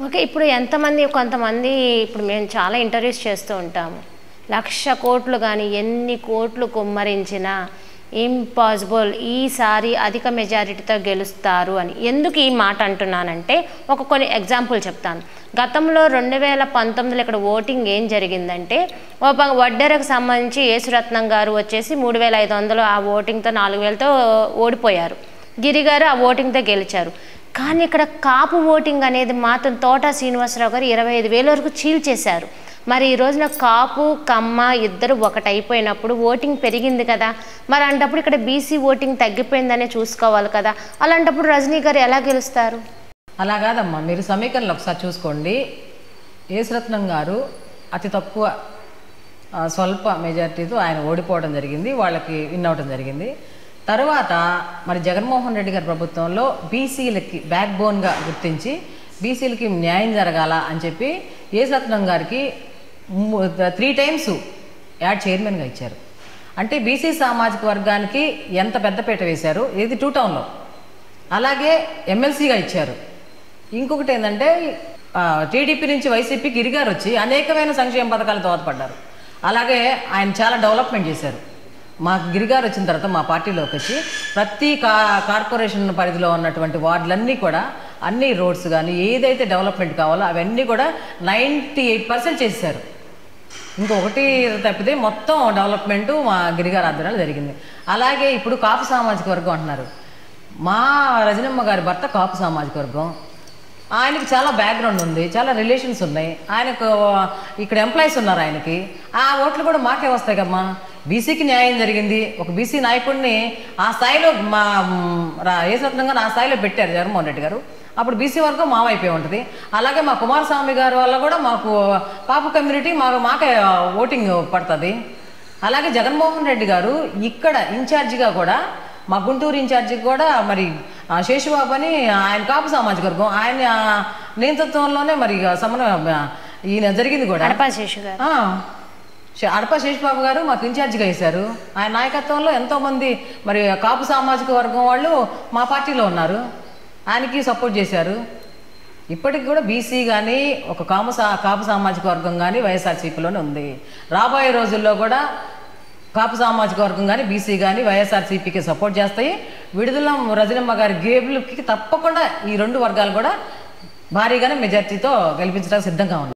Okay. ఇప్పుడు ఎంతమంది కొంతమంది ఇప్పుడు మేము చాలా ఇంటర్వ్యూస్ చేస్తూ ఉంటాము. 1,00,000 కోట్లు గాని ఎన్ని కోట్లు కుమ్మరించినా ఇంపాసిబుల్ ఈసారి అధిక మెజారిటీతో గెలుస్తారు అని. ఎందుకు ఈ మాట అంటున్నానంటే కొన్ని ఎగ్జాంపుల్ చెప్తాను. గతంలో 2019లో ఇక్కడ ఓటింగ్ ఏం జరిగిందంటే వడ్డెరకు సంబంధించి యేసురత్నం గారు వచ్చేసి 3,500 ఆ ఓటింగ్తో 4,000తో ఓడిపోయారు. గిరి గారు ఆ ఓటింగ్తో గెలిచారు. కానీ ఇక్కడ కాపు ఓటింగ్ అనేది మాత్రం తోట శ్రీనివాసరావు గారు 25,000 వరకు చీల్చేశారు. మరి ఈ రోజున కాపు కమ్మ ఇద్దరు ఒకటైపోయినప్పుడు ఓటింగ్ పెరిగింది కదా, మరి అలాంటప్పుడు ఇక్కడ బీసీ ఓటింగ్ తగ్గిపోయిందనే చూసుకోవాలి కదా. అలాంటప్పుడు రజనీ గారు ఎలా గెలుస్తారు? అలా కాదమ్మా, మీరు సమీకరణలు ఒకసారి చూసుకోండి. యేసురత్నం గారు అతి తక్కువ స్వల్ప మెజారిటీతో ఆయన ఓడిపోవడం జరిగింది, వాళ్ళకి విన్ అవడం జరిగింది. తర్వాత మరి జగన్మోహన్ రెడ్డి గారి ప్రభుత్వంలో బీసీలకి బ్యాక్ బోన్గా గుర్తించి బీసీలకి న్యాయం జరగాల అని చెప్పి యేసురత్నం గారికి 3 times యాడ్ చైర్మన్గా ఇచ్చారు. అంటే బీసీ సామాజిక వర్గానికి ఎంత పెద్దపీట వేశారు, ఇది 2 Townలో. అలాగే ఎమ్మెల్సీగా ఇచ్చారు. ఇంకొకటి ఏంటంటే టీడీపీ నుంచి వైసీపీకి గిరిగారు వచ్చి అనేకమైన సంక్షేమ పథకాలు దోహదపడ్డారు. అలాగే ఆయన చాలా డెవలప్మెంట్ చేశారు. మాకు గిరిగారు వచ్చిన తర్వాత మా పార్టీలోకి వచ్చి ప్రతి కార్పొరేషన్ పరిధిలో ఉన్నటువంటి వార్డులన్నీ కూడా అన్ని రోడ్స్ కానీ ఏదైతే డెవలప్మెంట్ కావాలో అవన్నీ కూడా 98% చేశారు. ఇంకొకటి తప్పితే మొత్తం డెవలప్మెంటు మా గిరిగారు ఆధ్వర్యంలో జరిగింది. అలాగే ఇప్పుడు కాపు సామాజిక వర్గం అంటున్నారు. మా రజనమ్మ గారి భర్త కాపు సామాజిక వర్గం. ఆయనకి చాలా బ్యాక్గ్రౌండ్ ఉంది, చాలా రిలేషన్స్ ఉన్నాయి. ఆయనకు ఇక్కడ ఎంప్లాయీస్ ఉన్నారు. ఆయనకి ఆ ఓట్లు కూడా మాకే వస్తాయి కమ్మా. బీసీకి న్యాయం జరిగింది. ఒక బీసీ నాయకుడిని ఆ స్థాయిలో మా యేసురత్నం గారు ఆ స్థాయిలో పెట్టారు జగన్మోహన్ రెడ్డి గారు. అప్పుడు బీసీ వర్గం మా వైపే ఉంటుంది. అలాగే మా కుమారస్వామి గారి వల్ల కూడా మాకు కాపు కమ్యూనిటీ మాకే ఓటింగ్ పడుతుంది. అలాగే జగన్మోహన్ రెడ్డి గారు ఇక్కడ ఇన్ఛార్జిగా కూడా మా గుంటూరు ఇన్ఛార్జికి కూడా మరి శేషుబాబు అని ఆయన కాపు సామాజిక వర్గం, ఆయన నేతృత్వంలోనే మరి సమన్వయం ఈయన జరిగింది కూడా. అడప శేషుబాబు గారు మాకు ఇన్ఛార్జిగా వేశారు. ఆయన నాయకత్వంలో ఎంతోమంది మరి కాపు సామాజిక వర్గం వాళ్ళు మా పార్టీలో ఉన్నారు, ఆయనకి సపోర్ట్ చేశారు. ఇప్పటికి కూడా బీసీ కానీ ఒక కాపు సామాజిక వర్గం కానీ వైఎస్ఆర్సీపీలోనే ఉంది. రాబోయే రోజుల్లో కూడా కాపు సామాజిక వర్గం కానీ బీసీ కానీ వైఎస్ఆర్సీపీకి సపోర్ట్ చేస్తాయి. విడుదల రజనమ్మ గారి గేబులకి తప్పకుండా ఈ 2 వర్గాలు కూడా భారీగానే మెజార్టీతో గెలిపించడానికి సిద్ధంగా ఉన్నాయి.